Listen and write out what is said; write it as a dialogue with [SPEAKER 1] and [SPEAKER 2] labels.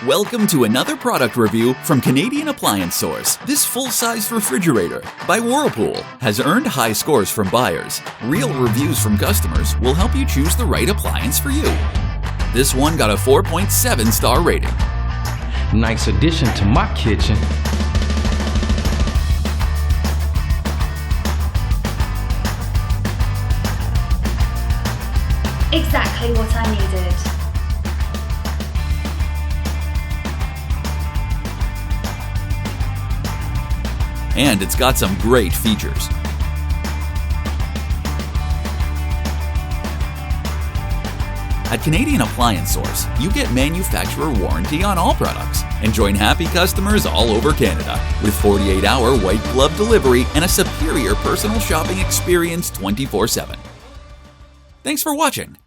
[SPEAKER 1] Welcome to another product review from Canadian Appliance Source. This full-size refrigerator by Whirlpool has earned high scores from buyers. Real reviews from customers will help you choose the right appliance for you. This one got a 4.7-star rating.
[SPEAKER 2] Nice addition to my kitchen.
[SPEAKER 3] Exactly what I needed.
[SPEAKER 1] And it's got some great features. At Canadian Appliance Source, you get manufacturer warranty on all products and join happy customers all over Canada with 48-hour white glove delivery and a superior personal shopping experience 24/7. Thanks for watching.